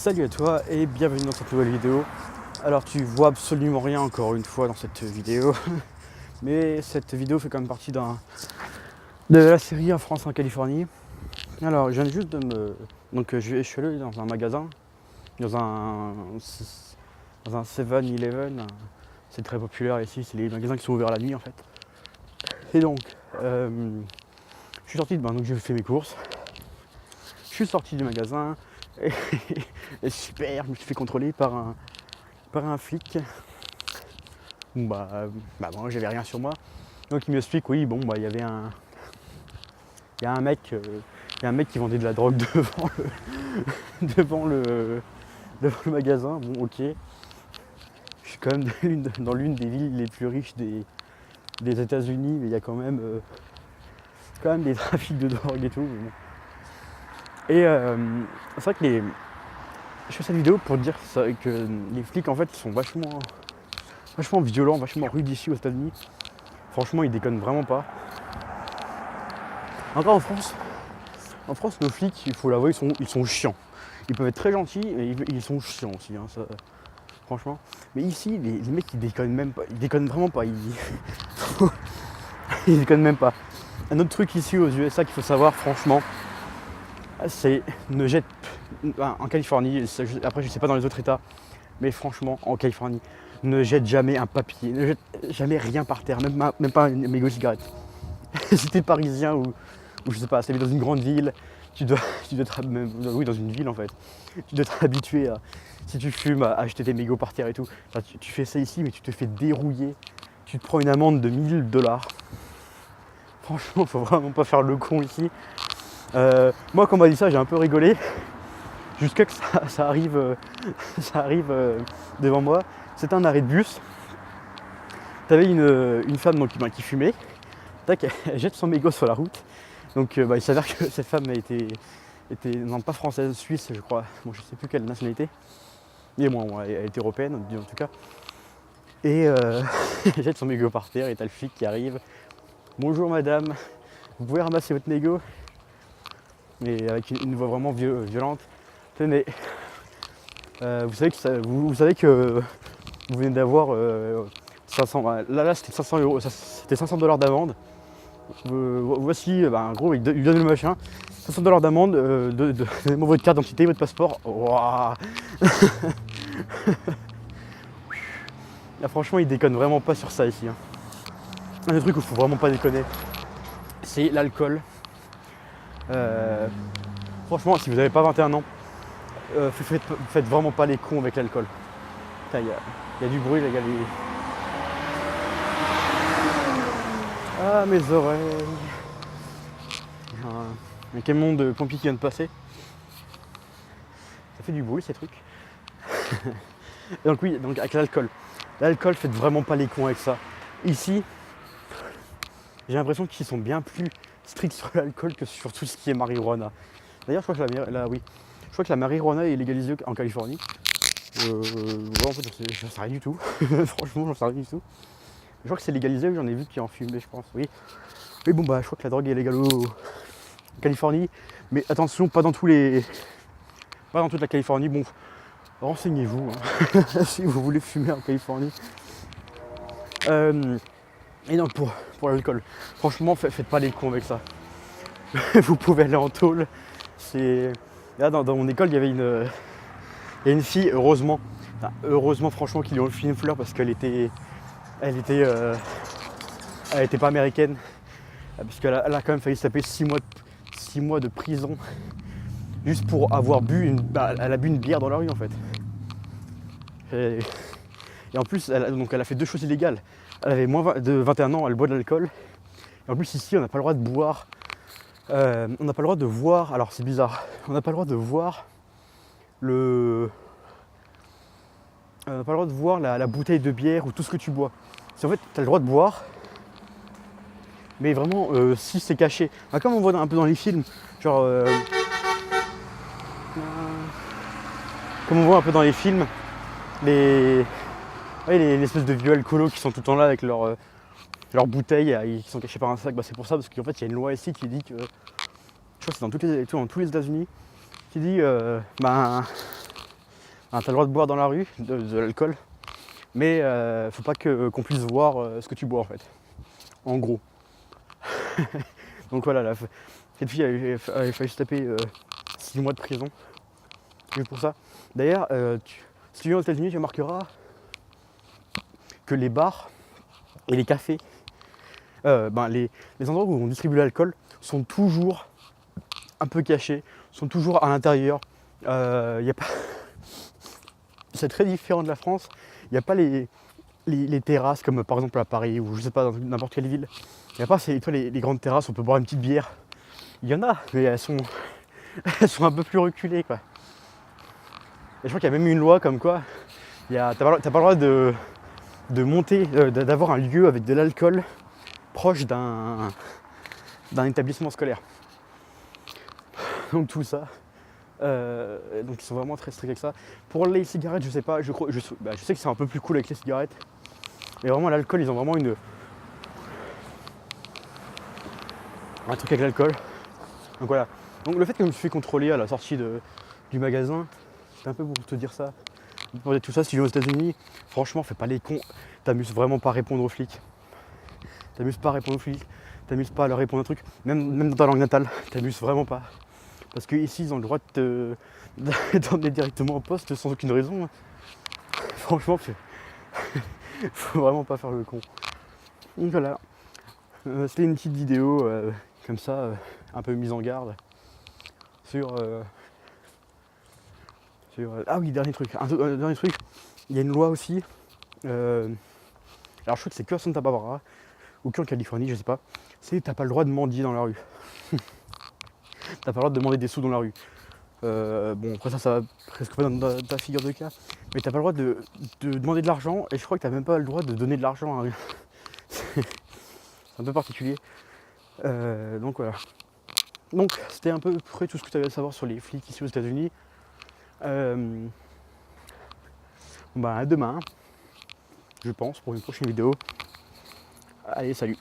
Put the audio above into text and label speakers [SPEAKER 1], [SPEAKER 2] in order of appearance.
[SPEAKER 1] Salut à toi et bienvenue dans cette nouvelle vidéo. Alors tu vois absolument rien encore une fois dans cette vidéo, mais cette vidéo fait quand même partie de la série En France en Californie. Alors je viens juste de me... Donc je suis allé dans un magasin, dans un 7-Eleven, c'est très populaire ici, c'est les magasins qui sont ouverts la nuit en fait. Et donc je suis sorti de... donc j'ai fait mes courses, je suis sorti du magasin et super, je me suis fait contrôler par un flic. Moi j'avais rien sur moi. Donc il m'explique oui bon il y avait il y a un mec qui vendait de la drogue devant le magasin. Bon ok. Je suis quand même dans l'une des villes les plus riches des États-Unis, mais il y a quand même des trafics de drogue et tout. Bon. Et c'est vrai que je fais cette vidéo pour dire que les flics en fait ils sont vachement violents, vachement rudes ici aux États-Unis. Franchement, ils déconnent vraiment pas. Encore en France, nos flics, il faut l'avouer, ils sont chiants. Ils peuvent être très gentils, mais ils sont chiants aussi, hein, ça, franchement. Mais ici, les mecs, ils déconnent même pas. Ils déconnent vraiment pas. Ils déconnent même pas. Un autre truc ici aux USA qu'il faut savoir, franchement, c'est ne jette en Californie. Après, je sais pas dans les autres États, mais franchement, en Californie, ne jette jamais un papier, ne jette jamais rien par terre, même pas un mégot de cigarette. Si t'es parisien ou je sais pas, si t'es dans une grande ville, tu dois oui, dans une ville en fait, tu dois t'habituer à, si tu fumes, à acheter tes mégots par terre et tout. Enfin, tu fais ça ici, mais tu te fais dérouiller, tu te prends une amende de $1000. Franchement, faut vraiment pas faire le con ici. Moi, quand on m'a dit ça, j'ai un peu rigolé, jusqu'à que ça arrive devant moi. C'était un arrêt de bus. T'avais une femme donc, qui fumait. Tac, elle jette son mégot sur la route. Donc il s'avère que cette femme était non pas française, suisse je crois. Bon, je sais plus quelle nationalité. Mais bon, elle était européenne en tout cas. Et elle jette son mégot par terre et t'as le flic qui arrive. Bonjour madame, vous pouvez ramasser votre mégot? Mais avec une voix vraiment violente. Tenez, vous savez que vous venez d'avoir 500, là c'était 500 euros, c'était $500 d'amende. Voici, en gros, il donne le machin, $500 d'amende, donnez-moi votre carte d'identité, votre passeport. Wow. Là, franchement, il déconne vraiment pas sur ça ici. Hein. Un des trucs où il faut vraiment pas déconner, c'est l'alcool. Franchement, si vous n'avez pas 21 ans, faites vraiment pas les cons avec l'alcool. Il y a du bruit, là, il y a des... Ah, mes oreilles. Il y a un camion de pompiers qui vient de passer. Ça fait du bruit ces trucs. Donc oui, donc avec l'alcool. L'alcool, faites vraiment pas les cons avec ça. Ici, j'ai l'impression qu'ils sont bien plus stricts sur l'alcool que sur tout ce qui est marijuana. D'ailleurs, je crois que la marijuana est légalisée en Californie. En fait, j'en sais rien du tout. Franchement, j'en sais rien du tout. Je crois que c'est légalisé, j'en ai vu qui en fumaient, je pense, oui. Mais bon, je crois que la drogue est légale en Californie. Mais attention, pas dans toute la Californie. Bon, renseignez-vous hein, si vous voulez fumer en Californie. Et donc pour l'alcool, franchement, faites pas les cons avec ça. Vous pouvez aller en tôle. Là, dans mon école, il y avait une fille, heureusement franchement, qui lui ont fait une fleur parce qu'elle était pas américaine, parce qu'elle a quand même failli se taper 6 mois de prison juste pour avoir elle a bu une bière dans la rue en fait. Et en plus, elle a fait 2 choses illégales. Elle avait moins de 21 ans, elle boit de l'alcool. Et en plus ici, on n'a pas le droit de boire. On n'a pas le droit de voir. Alors c'est bizarre. On n'a pas le droit de voir on n'a pas le droit de voir la bouteille de bière ou tout ce que tu bois. C'est en fait, tu as le droit de boire, mais vraiment, si c'est caché. Comme on voit un peu dans les films, genre... comme on voit un peu dans les films, les espèces de vieux alcoolos qui sont tout le temps là avec leurs bouteilles, qui sont cachées par un sac. C'est pour ça, parce qu'en fait, il y a une loi ici qui dit que... Je crois que c'est dans tous les États-Unis, qui dit T'as le droit de boire dans la rue, de l'alcool, mais faut pas qu'on puisse voir ce que tu bois en fait. En gros. Donc voilà, cette fille avait failli se taper 6 mois de prison. Juste pour ça. D'ailleurs, si tu viens aux États-Unis, tu remarqueras que les bars et les cafés, les endroits où on distribue l'alcool sont toujours un peu cachés, sont toujours à l'intérieur. Y a pas... C'est très différent de la France. Il n'y a pas les terrasses comme par exemple à Paris ou je sais pas dans n'importe quelle ville. Il n'y a pas les grandes terrasses où on peut boire une petite bière. Il y en a, mais elles sont un peu plus reculées quoi. Et je crois qu'il y a même une loi comme quoi t'as pas le droit de monter, d'avoir un lieu avec de l'alcool proche d'un établissement scolaire. Donc tout ça. Donc ils sont vraiment très stricts avec ça. Pour les cigarettes, je sais pas, je sais que c'est un peu plus cool avec les cigarettes. Mais vraiment l'alcool, ils ont vraiment un truc avec l'alcool. Donc voilà. Donc le fait que je me suis fait contrôler à la sortie du magasin, c'est un peu pour te dire ça. Pour dire tout ça, si tu viens aux États-Unis, franchement, fais pas les cons. T'amuses vraiment pas à répondre aux flics. T'amuses pas à répondre aux flics. T'amuses pas à leur répondre un truc. Même dans ta langue natale, t'amuses vraiment pas. Parce qu'ici, ils ont le droit de t'emmener directement au poste sans aucune raison. Franchement, faut vraiment pas faire le con. Donc voilà. C'était une petite vidéo comme ça, un peu mise en garde sur. Ah oui, dernier truc. Un dernier truc. Il y a une loi aussi. Alors je crois que c'est que à Santa Barbara ou qu'en Californie, je sais pas. C'est t'as pas le droit de mendier dans la rue. T'as pas le droit de demander des sous dans la rue. Bon après ça va presque pas dans ta figure de cas. Mais t'as pas le droit de demander de l'argent et je crois que t'as même pas le droit de donner de l'argent à la rue. C'est un peu particulier. Donc voilà. Donc c'était un peu près tout ce que tu avais à savoir sur les flics ici aux États-Unis. À demain, je pense, pour une prochaine vidéo. Allez, salut!